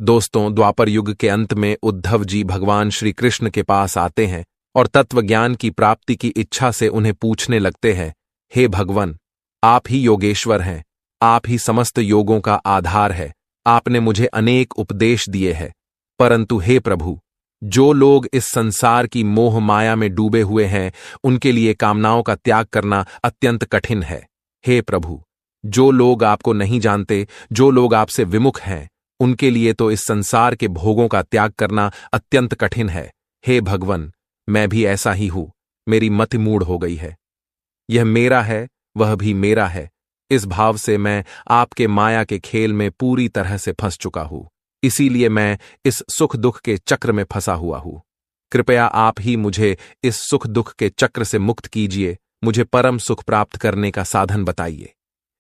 दोस्तों, द्वापर युग के अंत में उद्धव जी भगवान श्री कृष्ण के पास आते हैं और तत्वज्ञान की प्राप्ति की इच्छा से उन्हें पूछने लगते हैं, हे भगवन, आप ही योगेश्वर हैं, आप ही समस्त योगों का आधार है, आपने मुझे अनेक उपदेश दिए हैं, परंतु हे प्रभु, जो लोग इस संसार की मोह माया में डूबे हुए हैं, उनके लिए कामनाओं का त्याग करना अत्यंत कठिन है। हे प्रभु, जो लोग आपको नहीं जानते, जो लोग आपसे विमुख हैं, उनके लिए तो इस संसार के भोगों का त्याग करना अत्यंत कठिन है। हे भगवन, मैं भी ऐसा ही हूं, मेरी मति मूढ़ हो गई है। यह मेरा है, वह भी मेरा है, इस भाव से मैं आपके माया के खेल में पूरी तरह से फंस चुका हूं। इसीलिए मैं इस सुख दुख के चक्र में फंसा हुआ हूं। कृपया आप ही मुझे इस सुख दुख के चक्र से मुक्त कीजिए, मुझे परम सुख प्राप्त करने का साधन बताइए।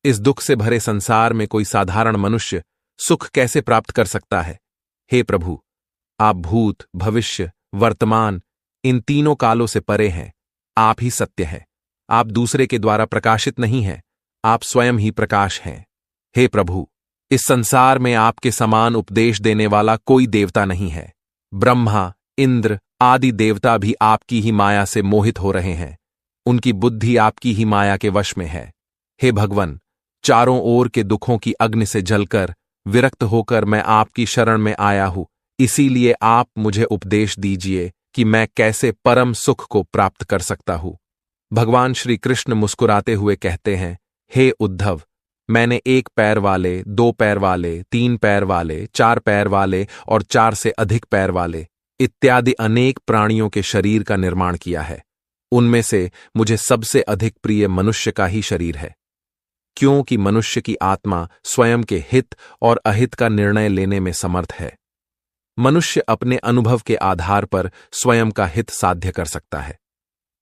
इस दुख से भरे संसार में कोई साधारण मनुष्य सुख कैसे प्राप्त कर सकता है? हे प्रभु, आप भूत, भविष्य, वर्तमान इन तीनों कालों से परे हैं। आप ही सत्य है। आप दूसरे के द्वारा प्रकाशित नहीं हैं, आप स्वयं ही प्रकाश हैं। हे प्रभु, इस संसार में आपके समान उपदेश देने वाला कोई देवता नहीं है। ब्रह्मा, इंद्र आदि देवता भी आपकी ही माया से मोहित हो रहे हैं। उनकी बुद्धि आपकी ही माया के वश में है। हे भगवन, चारों ओर के दुखों की अग्नि से जलकर विरक्त होकर मैं आपकी शरण में आया हूं। इसीलिए आप मुझे उपदेश दीजिए कि मैं कैसे परम सुख को प्राप्त कर सकता हूं। भगवान श्री कृष्ण मुस्कुराते हुए कहते हैं, हे उद्धव, मैंने एक पैर वाले, दो पैर वाले, तीन पैर वाले, चार पैर वाले और चार से अधिक पैर वाले इत्यादि अनेक प्राणियों के शरीर का निर्माण किया है। उनमें से मुझे सबसे अधिक प्रिय मनुष्य का ही शरीर है, क्योंकि मनुष्य की आत्मा स्वयं के हित और अहित का निर्णय लेने में समर्थ है। मनुष्य अपने अनुभव के आधार पर स्वयं का हित साध्य कर सकता है।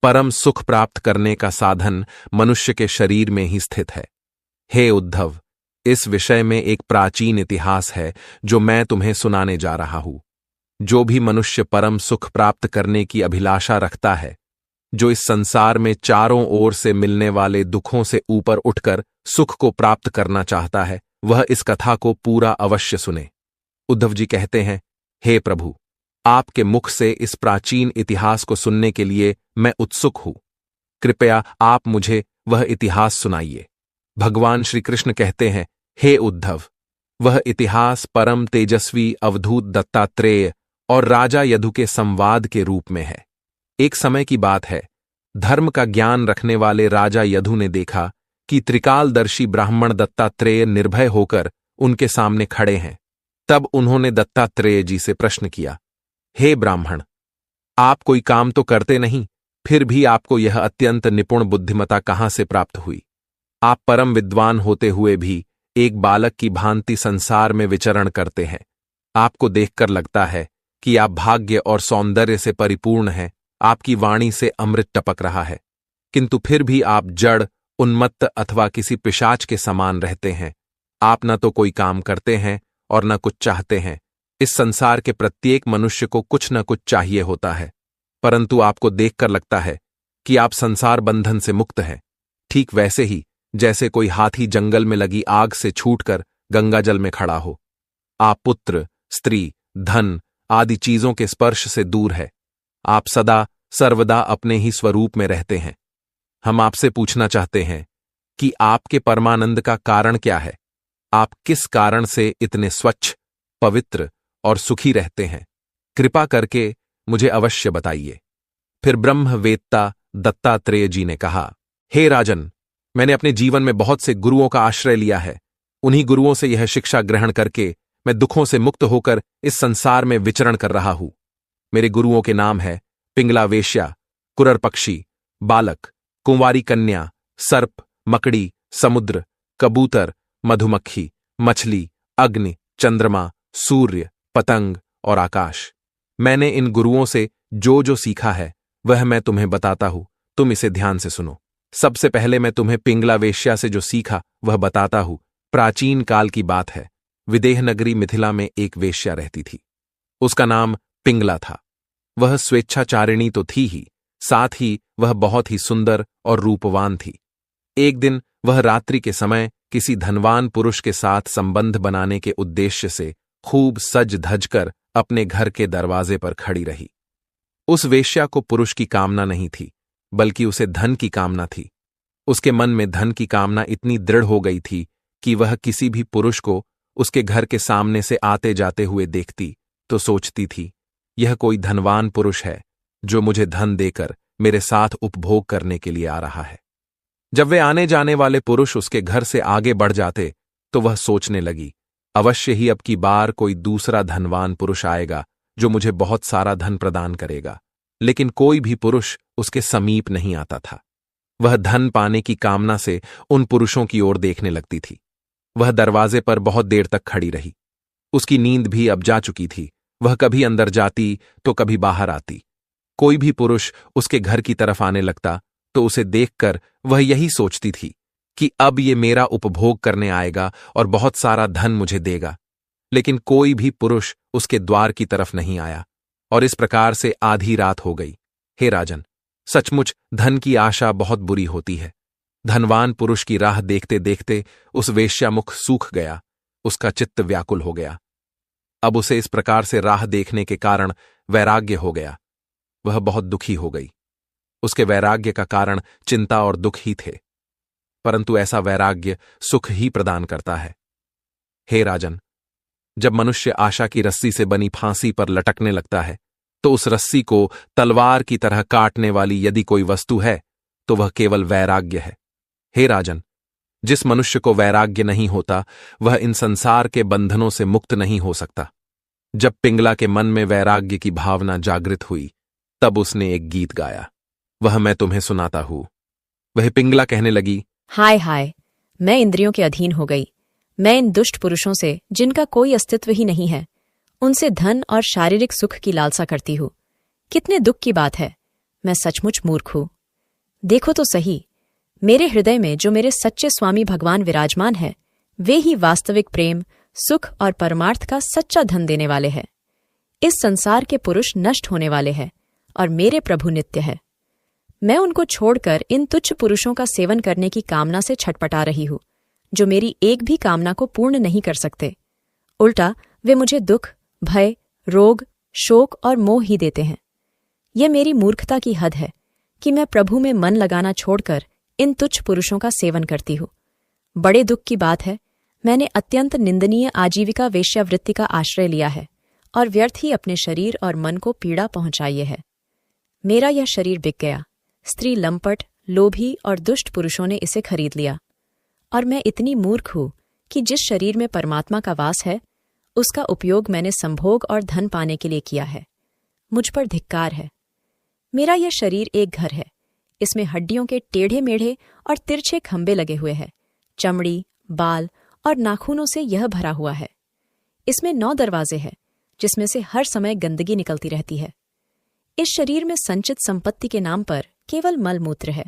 परम सुख प्राप्त करने का साधन मनुष्य के शरीर में ही स्थित है। हे उद्धव, इस विषय में एक प्राचीन इतिहास है जो मैं तुम्हें सुनाने जा रहा हूं। जो भी मनुष्य परम सुख प्राप्त करने की अभिलाषा रखता है, जो इस संसार में चारों ओर से मिलने वाले दुखों से ऊपर उठकर सुख को प्राप्त करना चाहता है, वह इस कथा को पूरा अवश्य सुने। उद्धव जी कहते हैं, हे प्रभु, आपके मुख से इस प्राचीन इतिहास को सुनने के लिए मैं उत्सुक हूं। कृपया आप मुझे वह इतिहास सुनाइए। भगवान श्री कृष्ण कहते हैं, हे उद्धव, वह इतिहास परम तेजस्वी अवधूत दत्तात्रेय और राजा यदु के संवाद के रूप में है। एक समय की बात है, धर्म का ज्ञान रखने वाले राजा यदु ने देखा कि त्रिकालदर्शी ब्राह्मण दत्तात्रेय निर्भय होकर उनके सामने खड़े हैं। तब उन्होंने दत्तात्रेय जी से प्रश्न किया, हे ब्राह्मण, आप कोई काम तो करते नहीं, फिर भी आपको यह अत्यंत निपुण बुद्धिमता कहां से प्राप्त हुई? आप परम विद्वान होते हुए भी एक बालक की भांति संसार में विचरण करते हैं। आपको देखकर लगता है कि आप भाग्य और सौंदर्य से परिपूर्ण हैं, आपकी वाणी से अमृत टपक रहा है, किंतु फिर भी आप जड़, उन्मत्त अथवा किसी पिशाच के समान रहते हैं। आप न तो कोई काम करते हैं और न कुछ चाहते हैं। इस संसार के प्रत्येक मनुष्य को कुछ न कुछ चाहिए होता है, परंतु आपको देखकर लगता है कि आप संसार बंधन से मुक्त हैं। ठीक वैसे ही जैसे कोई हाथी जंगल में लगी आग से छूटकर गंगा जल में खड़ा हो। आप पुत्र, स्त्री, धन आदि चीजों के स्पर्श से दूर है। आप सदा सर्वदा अपने ही स्वरूप में रहते हैं। हम आपसे पूछना चाहते हैं कि आपके परमानंद का कारण क्या है? आप किस कारण से इतने स्वच्छ, पवित्र और सुखी रहते हैं? कृपा करके मुझे अवश्य बताइए। फिर ब्रह्मवेत्ता दत्तात्रेय जी ने कहा, हे राजन, मैंने अपने जीवन में बहुत से गुरुओं का आश्रय लिया है। उन्हीं गुरुओं से यह शिक्षा ग्रहण करके मैं दुखों से मुक्त होकर इस संसार में विचरण कर रहा हूं। मेरे गुरुओं के नाम है पिंगला वेश्या, कुरर पक्षी, बालक, कुंवारी कन्या, सर्प, मकड़ी, समुद्र, कबूतर, मधुमक्खी, मछली, अग्नि, चंद्रमा, सूर्य, पतंग और आकाश। मैंने इन गुरुओं से जो जो सीखा है वह मैं तुम्हें बताता हूं, तुम इसे ध्यान से सुनो। सबसे पहले मैं तुम्हें पिंगला वेश्या से जो सीखा वह बताता हूं। प्राचीन काल की बात है। विदेह नगरी मिथिला में एक वेश्या रहती थी। उसका नाम पिंगला था। वह स्वेच्छाचारिणी तो थी ही, साथ ही वह बहुत ही सुंदर और रूपवान थी। एक दिन वह रात्रि के समय किसी धनवान पुरुष के साथ संबंध बनाने के उद्देश्य से खूब सज धज कर अपने घर के दरवाजे पर खड़ी रही। उस वेश्या को पुरुष की कामना नहीं थी, बल्कि उसे धन की कामना थी। उसके मन में धन की कामना इतनी दृढ़ हो गई थी कि वह किसी भी पुरुष को उसके घर के सामने से आते जाते हुए देखती तो सोचती थी, यह कोई धनवान पुरुष है जो मुझे धन देकर मेरे साथ उपभोग करने के लिए आ रहा है। जब वे आने जाने वाले पुरुष उसके घर से आगे बढ़ जाते तो वह सोचने लगी, अवश्य ही अब की बार कोई दूसरा धनवान पुरुष आएगा जो मुझे बहुत सारा धन प्रदान करेगा। लेकिन कोई भी पुरुष उसके समीप नहीं आता था। वह धन पाने की कामना से उन पुरुषों की ओर देखने लगती थी। वह दरवाजे पर बहुत देर तक खड़ी रही। उसकी नींद भी अब जा चुकी थी। वह कभी अंदर जाती तो कभी बाहर आती। कोई भी पुरुष उसके घर की तरफ आने लगता तो उसे देखकर वह यही सोचती थी कि अब ये मेरा उपभोग करने आएगा और बहुत सारा धन मुझे देगा। लेकिन कोई भी पुरुष उसके द्वार की तरफ नहीं आया और इस प्रकार से आधी रात हो गई। हे राजन, सचमुच धन की आशा बहुत बुरी होती है। धनवान पुरुष की राह देखते देखते उस वेश्यामुख सूख गया। उसका चित्त व्याकुल हो गया। अब उसे इस प्रकार से राह देखने के कारण वैराग्य हो गया। वह बहुत दुखी हो गई। उसके वैराग्य का कारण चिंता और दुख ही थे, परंतु ऐसा वैराग्य सुख ही प्रदान करता है। हे राजन, जब मनुष्य आशा की रस्सी से बनी फांसी पर लटकने लगता है तो उस रस्सी को तलवार की तरह काटने वाली यदि कोई वस्तु है तो वह केवल वैराग्य है। हे राजन, जिस मनुष्य को वैराग्य नहीं होता वह इन संसार के बंधनों से मुक्त नहीं हो सकता। जब पिंगला के मन में वैराग्य की भावना जागृत हुई तब उसने एक गीत गाया। वह मैं तुम्हें सुनाता हूं। वह पिंगला कहने लगी, हाय हाय, मैं इंद्रियों के अधीन हो गई। मैं इन दुष्ट पुरुषों से जिनका कोई अस्तित्व ही नहीं है, उनसे धन और शारीरिक सुख की लालसा करती हूँ। कितने दुख की बात है, मैं सचमुच मूर्ख हूँ। देखो तो सही, मेरे हृदय में जो मेरे सच्चे स्वामी भगवान विराजमान है, वे ही वास्तविक प्रेम, सुख और परमार्थ का सच्चा धन देने वाले हैं। इस संसार के पुरुष नष्ट होने वाले हैं और मेरे प्रभु नित्य है। मैं उनको छोड़कर इन तुच्छ पुरुषों का सेवन करने की कामना से छटपटा रही हूँ, जो मेरी एक भी कामना को पूर्ण नहीं कर सकते। उल्टा वे मुझे दुख, भय, रोग, शोक और मोह ही देते हैं। यह मेरी मूर्खता की हद है कि मैं प्रभु में मन लगाना छोड़कर इन तुच्छ पुरुषों का सेवन करती हूँ। बड़े दुख की बात है, मैंने अत्यंत निंदनीय आजीविका वेश्यावृत्ति का आश्रय लिया है और व्यर्थ ही अपने शरीर और मन को पीड़ा पहुंचाई है। मेरा यह शरीर बिक गया। स्त्री लंपट, लोभी और दुष्ट पुरुषों ने इसे खरीद लिया और मैं इतनी मूर्ख हूँ कि जिस शरीर में परमात्मा का वास है उसका उपयोग मैंने संभोग और धन पाने के लिए किया है। मुझ पर धिक्कार है। मेरा यह शरीर एक घर है। इसमें हड्डियों के टेढ़े मेढ़े और तिरछे खंबे लगे हुए हैं। चमड़ी, बाल और नाखूनों से यह भरा हुआ है। इसमें 9 दरवाजे हैं जिसमें से हर समय गंदगी निकलती रहती है। इस शरीर में संचित संपत्ति के नाम पर केवल मलमूत्र है।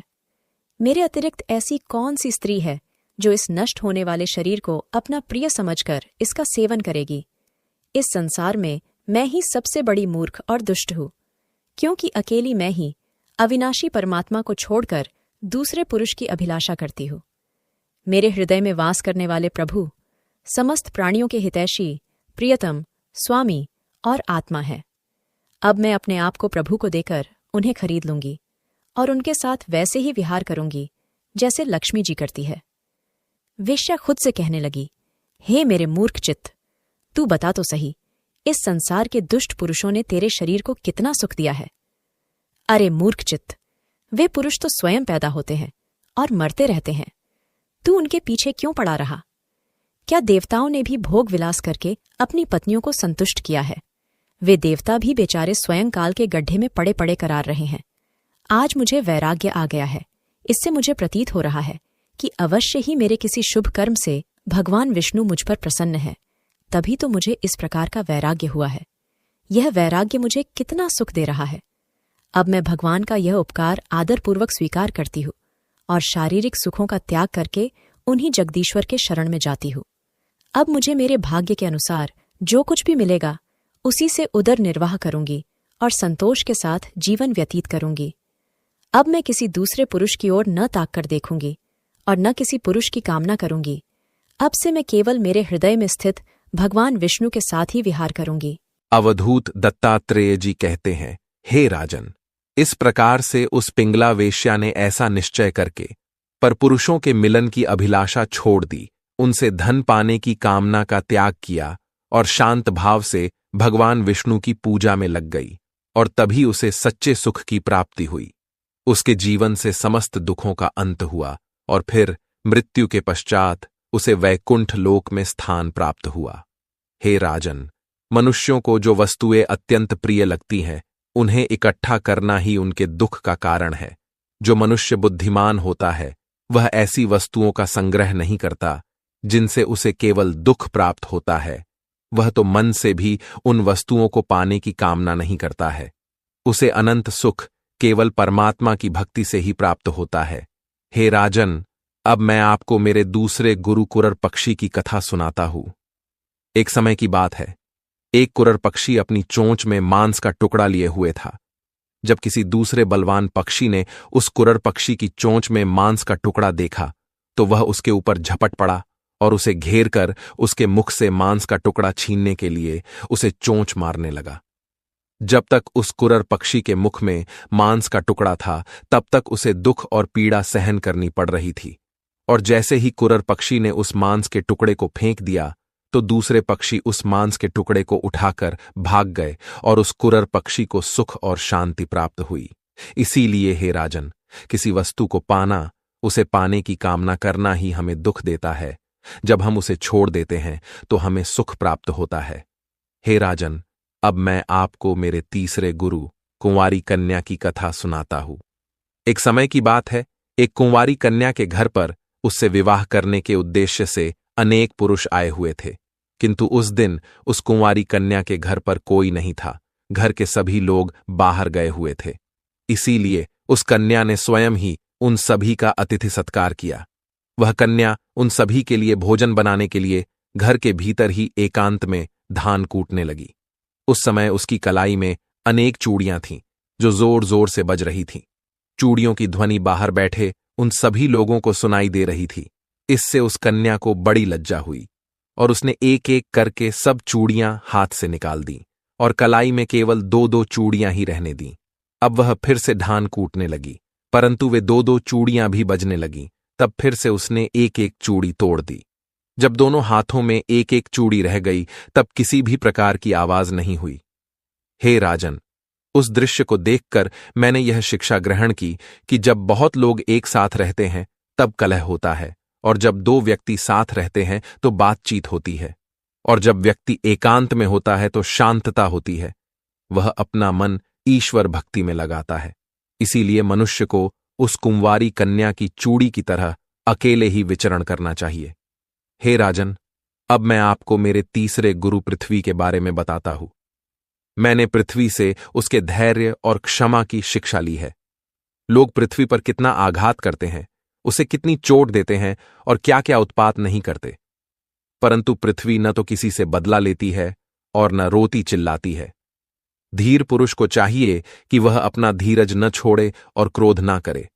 मेरे अतिरिक्त ऐसी कौन सी स्त्री है जो इस नष्ट होने वाले शरीर को अपना प्रिय समझकर इसका सेवन करेगी? इस संसार में मैं ही सबसे बड़ी मूर्ख और दुष्ट हूँ, क्योंकि अकेली मैं ही अविनाशी परमात्मा को छोड़कर दूसरे पुरुष की अभिलाषा करती हूँ। मेरे हृदय में वास करने वाले प्रभु समस्त प्राणियों के हितैषी, प्रियतम, स्वामी और आत्मा है। अब मैं अपने आप को प्रभु को देकर उन्हें खरीद लूंगी और उनके साथ वैसे ही विहार करूंगी जैसे लक्ष्मी जी करती है। वेश्या खुद से कहने लगी, हे मेरे मूर्ख चित्त, तू बता तो सही, इस संसार के दुष्ट पुरुषों ने तेरे शरीर को कितना सुख दिया है? अरे मूर्ख चित्त, वे पुरुष तो स्वयं पैदा होते हैं और मरते रहते हैं। तू उनके पीछे क्यों पड़ा रहा? क्या देवताओं ने भी भोग विलास करके अपनी पत्नियों को संतुष्ट किया है? वे देवता भी बेचारे स्वयं काल के गड्ढे में पड़े पड़े करार रहे हैं। आज मुझे वैराग्य आ गया है। इससे मुझे प्रतीत हो रहा है कि अवश्य ही मेरे किसी शुभ कर्म से भगवान विष्णु मुझ पर प्रसन्न है, तभी तो मुझे इस प्रकार का वैराग्य हुआ है। यह वैराग्य मुझे कितना सुख दे रहा है। अब मैं भगवान का यह उपकार आदरपूर्वक स्वीकार करती हूँ और शारीरिक सुखों का त्याग करके उन्हीं जगदीश्वर के शरण में जाती हूँ। अब मुझे मेरे भाग्य के अनुसार जो कुछ भी मिलेगा उसी से उदर निर्वाह करूंगी और संतोष के साथ जीवन व्यतीत करूंगी। अब मैं किसी दूसरे पुरुष की ओर न ताक कर देखूंगी और न किसी पुरुष की कामना करूंगी। अब से मैं केवल मेरे हृदय में स्थित भगवान विष्णु के साथ ही विहार करूंगी। अवधूत दत्तात्रेय जी कहते हैं, हे राजन, इस प्रकार से उस पिंगला वेश्या ने ऐसा निश्चय करके पर पुरुषों के मिलन की अभिलाषा छोड़ दी, उनसे धन पाने की कामना का त्याग किया और शांत भाव से भगवान विष्णु की पूजा में लग गई, और तभी उसे सच्चे सुख की प्राप्ति हुई। उसके जीवन से समस्त दुखों का अंत हुआ और फिर मृत्यु के पश्चात उसे वैकुंठ लोक में स्थान प्राप्त हुआ। हे राजन, मनुष्यों को जो वस्तुएं अत्यंत प्रिय लगती हैं, उन्हें इकट्ठा करना ही उनके दुख का कारण है। जो मनुष्य बुद्धिमान होता है, वह ऐसी वस्तुओं का संग्रह नहीं करता जिनसे उसे केवल दुख प्राप्त होता है। वह तो मन से भी उन वस्तुओं को पाने की कामना नहीं करता है। उसे अनंत सुख केवल परमात्मा की भक्ति से ही प्राप्त होता है। हे राजन, अब मैं आपको मेरे दूसरे गुरु कुरर पक्षी की कथा सुनाता हूं। एक समय की बात है, एक कुरर पक्षी अपनी चोंच में मांस का टुकड़ा लिए हुए था। जब किसी दूसरे बलवान पक्षी ने उस कुरर पक्षी की चोंच में मांस का टुकड़ा देखा, तो वह उसके ऊपर झपट पड़ा और उसे घेर कर उसके मुख से मांस का टुकड़ा छीनने के लिए उसे चोंच मारने लगा। जब तक उस कुरर पक्षी के मुख में मांस का टुकड़ा था, तब तक उसे दुख और पीड़ा सहन करनी पड़ रही थी, और जैसे ही कुरर पक्षी ने उस मांस के टुकड़े को फेंक दिया, तो दूसरे पक्षी उस मांस के टुकड़े को उठाकर भाग गए और उस कुरर पक्षी को सुख और शांति प्राप्त हुई। इसीलिए हे राजन, किसी वस्तु को पाना, उसे पाने की कामना करना ही हमें दुख देता है। जब हम उसे छोड़ देते हैं तो हमें सुख प्राप्त होता है। हे राजन, अब मैं आपको मेरे तीसरे गुरु कुंवारी कन्या की कथा सुनाता हूं। एक समय की बात है, एक कुंवारी कन्या के घर पर उससे विवाह करने के उद्देश्य से अनेक पुरुष आए हुए थे, किंतु उस दिन उस कुंवारी कन्या के घर पर कोई नहीं था। घर के सभी लोग बाहर गए हुए थे। इसीलिए उस कन्या ने स्वयं ही उन सभी का अतिथि सत्कार किया। वह कन्या उन सभी के लिए भोजन बनाने के लिए घर के भीतर ही एकांत में धान कूटने लगी। उस समय उसकी कलाई में अनेक चूड़ियां थीं, जो जोर जोर से बज रही थीं। चूड़ियों की ध्वनि बाहर बैठे उन सभी लोगों को सुनाई दे रही थी। इससे उस कन्या को बड़ी लज्जा हुई और उसने एक एक करके सब चूड़ियां हाथ से निकाल दी और कलाई में केवल 2-2 चूड़ियां ही रहने दी। अब वह फिर से धान कूटने लगी, परंतु वे 2-2 चूड़ियां भी बजने लगीं। तब फिर से उसने एक एक चूड़ी तोड़ दी। जब दोनों हाथों में एक एक चूड़ी रह गई, तब किसी भी प्रकार की आवाज नहीं हुई। हे राजन, उस दृश्य को देखकर मैंने यह शिक्षा ग्रहण की कि जब बहुत लोग एक साथ रहते हैं तब कलह होता है, और जब 2 व्यक्ति साथ रहते हैं तो बातचीत होती है, और जब व्यक्ति एकांत में होता है तो शांतता होती है। वह अपना मन ईश्वर भक्ति में लगाता है। इसीलिए मनुष्य को उस कुंवारी कन्या की चूड़ी की तरह अकेले ही विचरण करना चाहिए। हे राजन, अब मैं आपको मेरे तीसरे गुरु पृथ्वी के बारे में बताता हूं। मैंने पृथ्वी से उसके धैर्य और क्षमा की शिक्षा ली है। लोग पृथ्वी पर कितना आघात करते हैं, उसे कितनी चोट देते हैं और क्या क्या उत्पात नहीं करते, परंतु पृथ्वी न तो किसी से बदला लेती है और न रोती चिल्लाती है। धीर पुरुष को चाहिए कि वह अपना धीरज न छोड़े और क्रोध ना करे,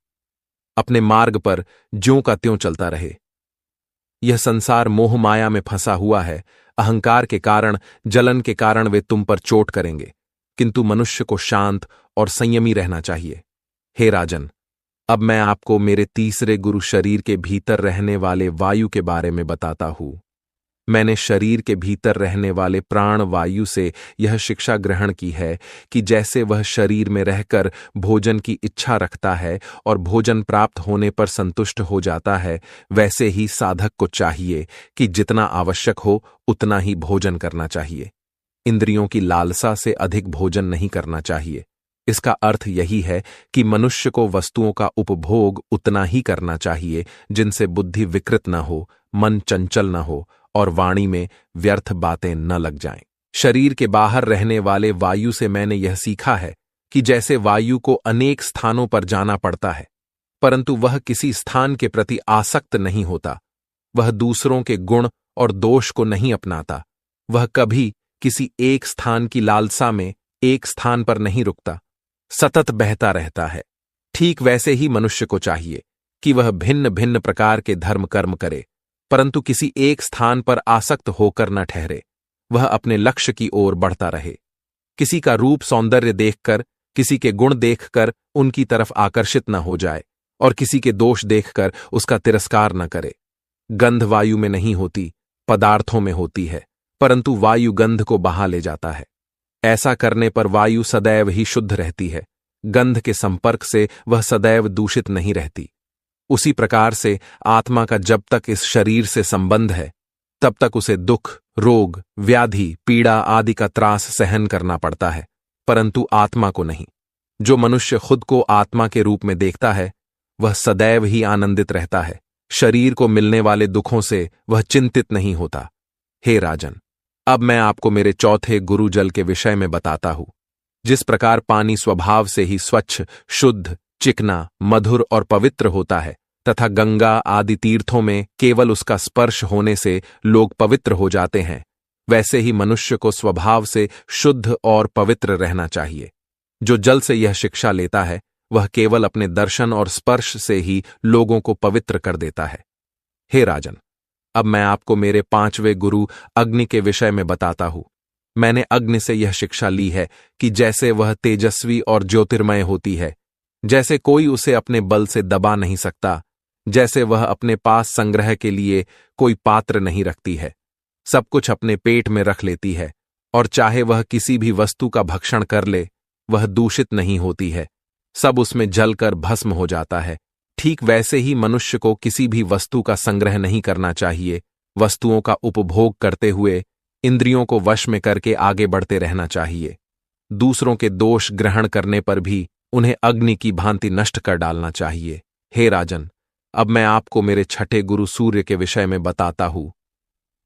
अपने मार्ग पर ज्यों का त्यों चलता रहे। यह संसार मोह माया में फंसा हुआ है। अहंकार के कारण, जलन के कारण वे तुम पर चोट करेंगे, किंतु मनुष्य को शांत और संयमी रहना चाहिए। हे राजन, अब मैं आपको मेरे तीसरे गुरु शरीर के भीतर रहने वाले वायु के बारे में बताता हूं। मैंने शरीर के भीतर रहने वाले प्राण वायु से यह शिक्षा ग्रहण की है कि जैसे वह शरीर में रहकर भोजन की इच्छा रखता है और भोजन प्राप्त होने पर संतुष्ट हो जाता है, वैसे ही साधक को चाहिए कि जितना आवश्यक हो उतना ही भोजन करना चाहिए। इंद्रियों की लालसा से अधिक भोजन नहीं करना चाहिए। इसका अर्थ यही है कि मनुष्य को वस्तुओं का उपभोग उतना ही करना चाहिए जिनसे बुद्धि विकृत न हो, मन चंचल न हो और वाणी में व्यर्थ बातें न लग जाएं। शरीर के बाहर रहने वाले वायु से मैंने यह सीखा है कि जैसे वायु को अनेक स्थानों पर जाना पड़ता है, परंतु वह किसी स्थान के प्रति आसक्त नहीं होता। वह दूसरों के गुण और दोष को नहीं अपनाता। वह कभी किसी एक स्थान की लालसा में एक स्थान पर नहीं रुकता, सतत बहता रहता है। ठीक वैसे ही मनुष्य को चाहिए कि वह भिन्न भिन्न प्रकार के धर्म कर्म करे, परंतु किसी एक स्थान पर आसक्त होकर न ठहरे। वह अपने लक्ष्य की ओर बढ़ता रहे। किसी का रूप सौंदर्य देखकर, किसी के गुण देखकर उनकी तरफ आकर्षित न हो जाए और किसी के दोष देखकर उसका तिरस्कार न करे। गंध वायु में नहीं होती, पदार्थों में होती है, परंतु वायु गंध को बहा ले जाता है। ऐसा करने पर वायु सदैव ही शुद्ध रहती है, गंध के संपर्क से वह सदैव दूषित नहीं रहती। उसी प्रकार से आत्मा का जब तक इस शरीर से संबंध है, तब तक उसे दुख, रोग, व्याधि, पीड़ा आदि का त्रास सहन करना पड़ता है, परंतु आत्मा को नहीं। जो मनुष्य खुद को आत्मा के रूप में देखता है, वह सदैव ही आनंदित रहता है। शरीर को मिलने वाले दुखों से वह चिंतित नहीं होता। हे राजन, अब मैं आपको मेरे चौथे गुरु जल के विषय में बताता हूं। जिस प्रकार पानी स्वभाव से ही स्वच्छ, शुद्ध, चिकना, मधुर और पवित्र होता है तथा गंगा आदि तीर्थों में केवल उसका स्पर्श होने से लोग पवित्र हो जाते हैं, वैसे ही मनुष्य को स्वभाव से शुद्ध और पवित्र रहना चाहिए। जो जल से यह शिक्षा लेता है, वह केवल अपने दर्शन और स्पर्श से ही लोगों को पवित्र कर देता है। हे राजन, अब मैं आपको मेरे 5वें गुरु अग्नि के विषय में बताता हूं। मैंने अग्नि से यह शिक्षा ली है कि जैसे वह तेजस्वी और ज्योतिर्मय होती है, जैसे कोई उसे अपने बल से दबा नहीं सकता, जैसे वह अपने पास संग्रह के लिए कोई पात्र नहीं रखती है, सब कुछ अपने पेट में रख लेती है, और चाहे वह किसी भी वस्तु का भक्षण कर ले, वह दूषित नहीं होती है, सब उसमें जलकर भस्म हो जाता है। ठीक वैसे ही मनुष्य को किसी भी वस्तु का संग्रह नहीं करना चाहिए, वस्तुओं का उपभोग करते हुए इंद्रियों को वश में करके आगे बढ़ते रहना चाहिए। दूसरों के दोष ग्रहण करने पर भी उन्हें अग्नि की भांति नष्ट कर डालना चाहिए। हे राजन, अब मैं आपको मेरे छठे गुरु सूर्य के विषय में बताता हूं।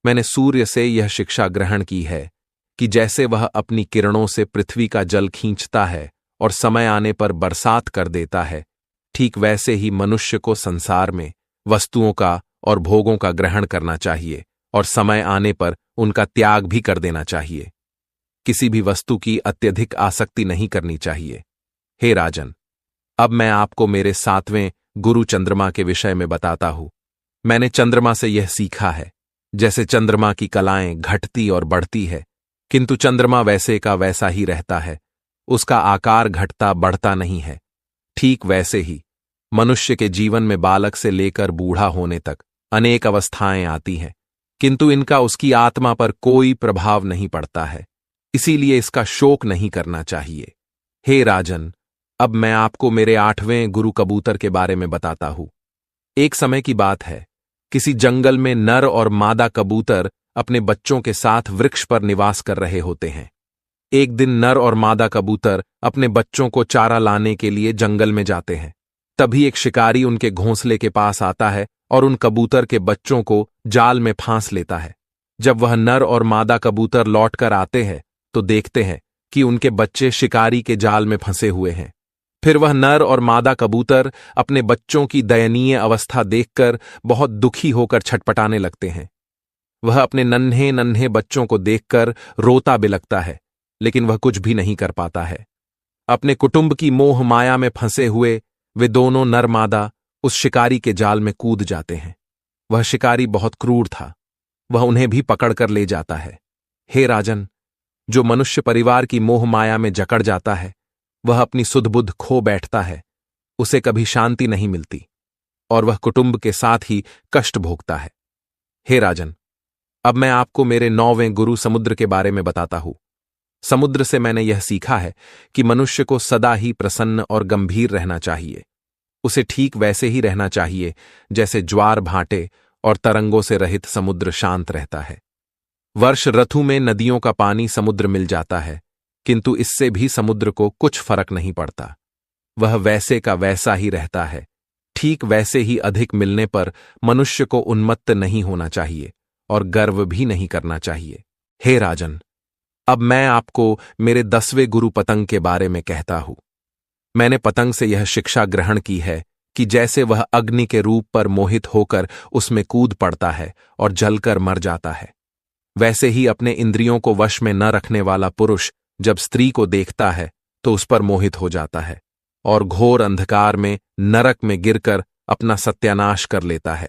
मैंने सूर्य से यह शिक्षा ग्रहण की है कि जैसे वह अपनी किरणों से पृथ्वी का जल खींचता है और समय आने पर बरसात कर देता है, ठीक वैसे ही मनुष्य को संसार में वस्तुओं का और भोगों का ग्रहण करना चाहिए और समय आने पर उनका त्याग भी कर देना चाहिए। किसी भी वस्तु की अत्यधिक आसक्ति नहीं करनी चाहिए। हे राजन, अब मैं आपको मेरे 7वें गुरु चंद्रमा के विषय में बताता हूं। मैंने चंद्रमा से यह सीखा है, जैसे चंद्रमा की कलाएं घटती और बढ़ती है, किंतु चंद्रमा वैसे का वैसा ही रहता है, उसका आकार घटता बढ़ता नहीं है। ठीक वैसे ही मनुष्य के जीवन में बालक से लेकर बूढ़ा होने तक अनेक अवस्थाएं आती हैं, किंतु इनका उसकी आत्मा पर कोई प्रभाव नहीं पड़ता है, इसीलिए इसका शोक नहीं करना चाहिए। हे राजन, अब मैं आपको मेरे 8वें गुरु कबूतर के बारे में बताता हूं। एक समय की बात है, किसी जंगल में नर और मादा कबूतर अपने बच्चों के साथ वृक्ष पर निवास कर रहे होते हैं। एक दिन नर और मादा कबूतर अपने बच्चों को चारा लाने के लिए जंगल में जाते हैं। तभी एक शिकारी उनके घोंसले के पास आता है और उन कबूतर के बच्चों को जाल में फांस लेता है। जब वह नर और मादा कबूतर लौटकर आते हैं तो देखते हैं कि उनके बच्चे शिकारी के जाल में फंसे हुए हैं। फिर वह नर और मादा कबूतर अपने बच्चों की दयनीय अवस्था देखकर बहुत दुखी होकर छटपटाने लगते हैं। वह अपने नन्हे नन्हे बच्चों को देखकर रोता बिलखता है, लेकिन वह कुछ भी नहीं कर पाता है। अपने कुटुंब की मोह माया में फंसे हुए वे दोनों नर मादा उस शिकारी के जाल में कूद जाते हैं। वह शिकारी बहुत क्रूर था, वह उन्हें भी पकड़कर ले जाता है। हे राजन, जो मनुष्य परिवार की मोह माया में जकड़ जाता है, वह अपनी सुध-बुध खो बैठता है, उसे कभी शांति नहीं मिलती और वह कुटुंब के साथ ही कष्ट भोगता है। हे राजन, अब मैं आपको मेरे 9वें गुरु समुद्र के बारे में बताता हूं। समुद्र से मैंने यह सीखा है कि मनुष्य को सदा ही प्रसन्न और गंभीर रहना चाहिए। उसे ठीक वैसे ही रहना चाहिए जैसे ज्वार भाटे और तरंगों से रहित समुद्र शांत रहता है। वर्ष ऋतु में नदियों का पानी समुद्र मिल जाता है, किंतु इससे भी समुद्र को कुछ फर्क नहीं पड़ता, वह वैसे का वैसा ही रहता है। ठीक वैसे ही अधिक मिलने पर मनुष्य को उन्मत्त नहीं होना चाहिए और गर्व भी नहीं करना चाहिए। हे राजन, अब मैं आपको मेरे 10वें गुरु पतंग के बारे में कहता हूं। मैंने पतंग से यह शिक्षा ग्रहण की है कि जैसे वह अग्नि के रूप पर मोहित होकर उसमें कूद पड़ता है और जलकर मर जाता है, वैसे ही अपने इंद्रियों को वश में न रखने वाला पुरुष जब स्त्री को देखता है तो उस पर मोहित हो जाता है और घोर अंधकार में नरक में गिरकर अपना सत्यानाश कर लेता है।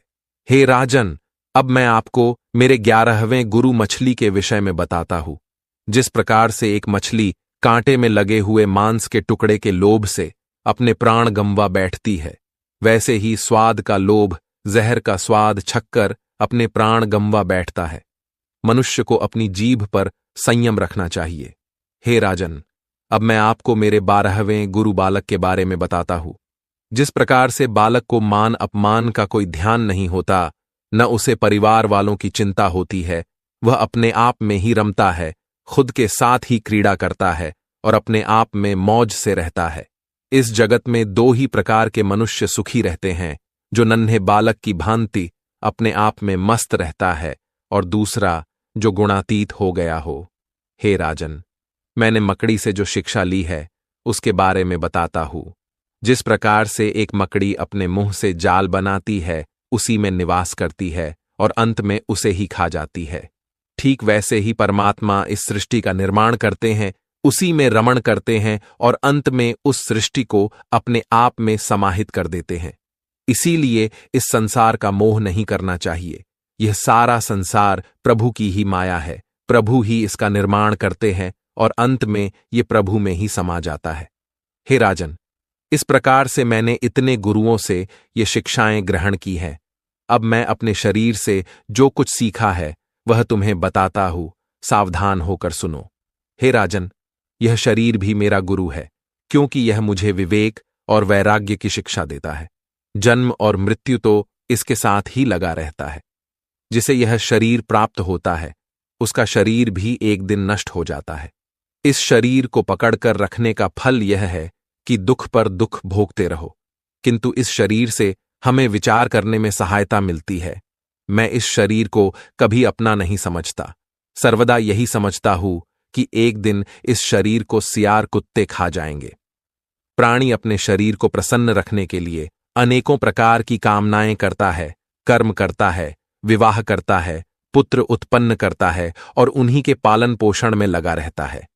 हे राजन, अब मैं आपको मेरे 11वें गुरु मछली के विषय में बताता हूं। जिस प्रकार से एक मछली कांटे में लगे हुए मांस के टुकड़े के लोभ से अपने प्राण गंवा बैठती है, वैसे ही स्वाद का लोभ जहर का स्वाद छक्कर अपने प्राण गंवा बैठता है। मनुष्य को अपनी जीभ पर संयम रखना चाहिए। हे राजन, अब मैं आपको मेरे 12वें गुरु बालक के बारे में बताता हूं। जिस प्रकार से बालक को मान अपमान का कोई ध्यान नहीं होता, न उसे परिवार वालों की चिंता होती है, वह अपने आप में ही रमता है, खुद के साथ ही क्रीड़ा करता है और अपने आप में मौज से रहता है। इस जगत में 2 ही प्रकार के मनुष्य सुखी रहते हैं, जो नन्हे बालक की भांति अपने आप में मस्त रहता है और दूसरा जो गुणातीत हो गया हो। हे राजन, मैंने मकड़ी से जो शिक्षा ली है उसके बारे में बताता हूं। जिस प्रकार से एक मकड़ी अपने मुंह से जाल बनाती है, उसी में निवास करती है और अंत में उसे ही खा जाती है, ठीक वैसे ही परमात्मा इस सृष्टि का निर्माण करते हैं, उसी में रमण करते हैं और अंत में उस सृष्टि को अपने आप में समाहित कर देते हैं। इसीलिए इस संसार का मोह नहीं करना चाहिए। यह सारा संसार प्रभु की ही माया है, प्रभु ही इसका निर्माण करते हैं और अंत में ये प्रभु में ही समा जाता है। हे राजन, इस प्रकार से मैंने इतने गुरुओं से ये शिक्षाएं ग्रहण की हैं। अब मैं अपने शरीर से जो कुछ सीखा है वह तुम्हें बताता हूं, सावधान होकर सुनो। हे राजन, यह शरीर भी मेरा गुरु है, क्योंकि यह मुझे विवेक और वैराग्य की शिक्षा देता है। जन्म और मृत्यु तो इसके साथ ही लगा रहता है। जिसे यह शरीर प्राप्त होता है, उसका शरीर भी एक दिन नष्ट हो जाता है। इस शरीर को पकड़कर रखने का फल यह है कि दुख पर दुख भोगते रहो, किंतु इस शरीर से हमें विचार करने में सहायता मिलती है। मैं इस शरीर को कभी अपना नहीं समझता, सर्वदा यही समझता हूं कि एक दिन इस शरीर को सियार कुत्ते खा जाएंगे। प्राणी अपने शरीर को प्रसन्न रखने के लिए अनेकों प्रकार की कामनाएं करता है, कर्म करता है, विवाह करता है, पुत्र उत्पन्न करता है और उन्हीं के पालन पोषण में लगा रहता है।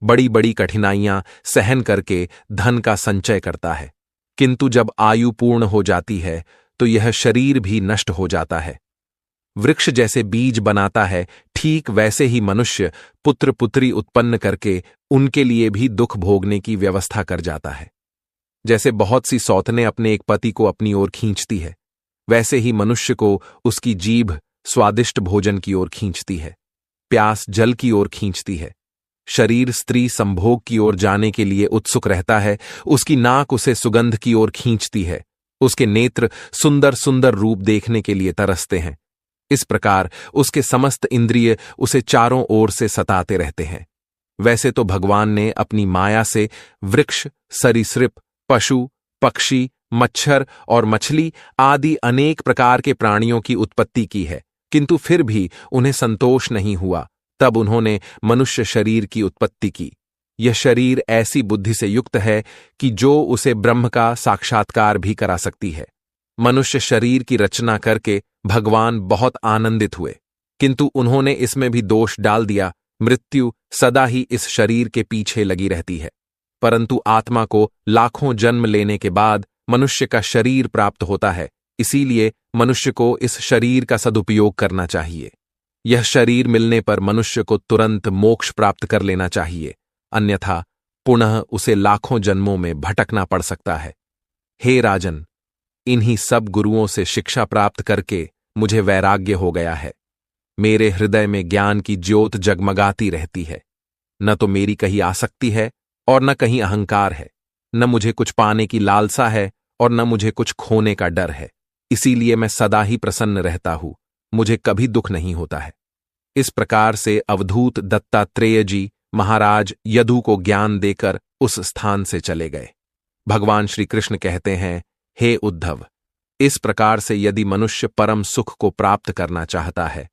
बड़ी बड़ी कठिनाइयां सहन करके धन का संचय करता है, किंतु जब आयु पूर्ण हो जाती है तो यह शरीर भी नष्ट हो जाता है। वृक्ष जैसे बीज बनाता है, ठीक वैसे ही मनुष्य पुत्र पुत्री उत्पन्न करके उनके लिए भी दुख भोगने की व्यवस्था कर जाता है। जैसे बहुत सी सौतनें अपने एक पति को अपनी ओर खींचती है, वैसे ही मनुष्य को उसकी जीभ स्वादिष्ट भोजन की ओर खींचती है, प्यास जल की ओर खींचती है। शरीर स्त्री संभोग की ओर जाने के लिए उत्सुक रहता है, उसकी नाक उसे सुगंध की ओर खींचती है, उसके नेत्र सुंदर सुंदर रूप देखने के लिए तरसते हैं। इस प्रकार उसके समस्त इंद्रिय उसे चारों ओर से सताते रहते हैं। वैसे तो भगवान ने अपनी माया से वृक्ष, सरीसृप, पशु, पक्षी, मच्छर और मछली आदि अनेक प्रकार के प्राणियों की उत्पत्ति की है, किंतु फिर भी उन्हें संतोष नहीं हुआ। तब उन्होंने मनुष्य शरीर की उत्पत्ति की। यह शरीर ऐसी बुद्धि से युक्त है कि जो उसे ब्रह्म का साक्षात्कार भी करा सकती है। मनुष्य शरीर की रचना करके भगवान बहुत आनंदित हुए, किंतु उन्होंने इसमें भी दोष डाल दिया। मृत्यु सदा ही इस शरीर के पीछे लगी रहती है, परंतु आत्मा को लाखों जन्म लेने के बाद मनुष्य का शरीर प्राप्त होता है। इसीलिए मनुष्य को इस शरीर का सदुपयोग करना चाहिए। यह शरीर मिलने पर मनुष्य को तुरंत मोक्ष प्राप्त कर लेना चाहिए, अन्यथा पुनः उसे लाखों जन्मों में भटकना पड़ सकता है। हे राजन, इन्हीं सब गुरुओं से शिक्षा प्राप्त करके मुझे वैराग्य हो गया है। मेरे हृदय में ज्ञान की ज्योत जगमगाती रहती है। न तो मेरी कहीं आसक्ति है और न कहीं अहंकार है, न मुझे कुछ पाने की लालसा है और न मुझे कुछ खोने का डर है। इसीलिए मैं सदा ही प्रसन्न रहता हूं, मुझे कभी दुख नहीं होता है। इस प्रकार से अवधूत दत्तात्रेय जी महाराज यदु को ज्ञान देकर उस स्थान से चले गए। भगवान श्री कृष्ण कहते हैं, हे उद्धव, इस प्रकार से यदि मनुष्य परम सुख को प्राप्त करना चाहता है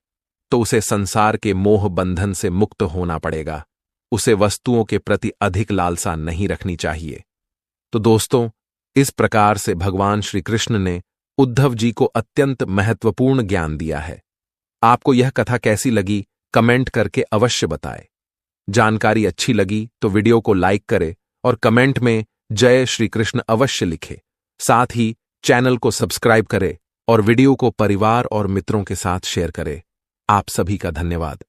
तो उसे संसार के मोह बंधन से मुक्त होना पड़ेगा। उसे वस्तुओं के प्रति अधिक लालसा नहीं रखनी चाहिए। तो दोस्तों, इस प्रकार से भगवान श्री कृष्ण ने उद्धव जी को अत्यंत महत्वपूर्ण ज्ञान दिया है। आपको यह कथा कैसी लगी कमेंट करके अवश्य बताएं। जानकारी अच्छी लगी तो वीडियो को लाइक करें और कमेंट में जय श्री कृष्ण अवश्य लिखें। साथ ही चैनल को सब्सक्राइब करें और वीडियो को परिवार और मित्रों के साथ शेयर करें। आप सभी का धन्यवाद।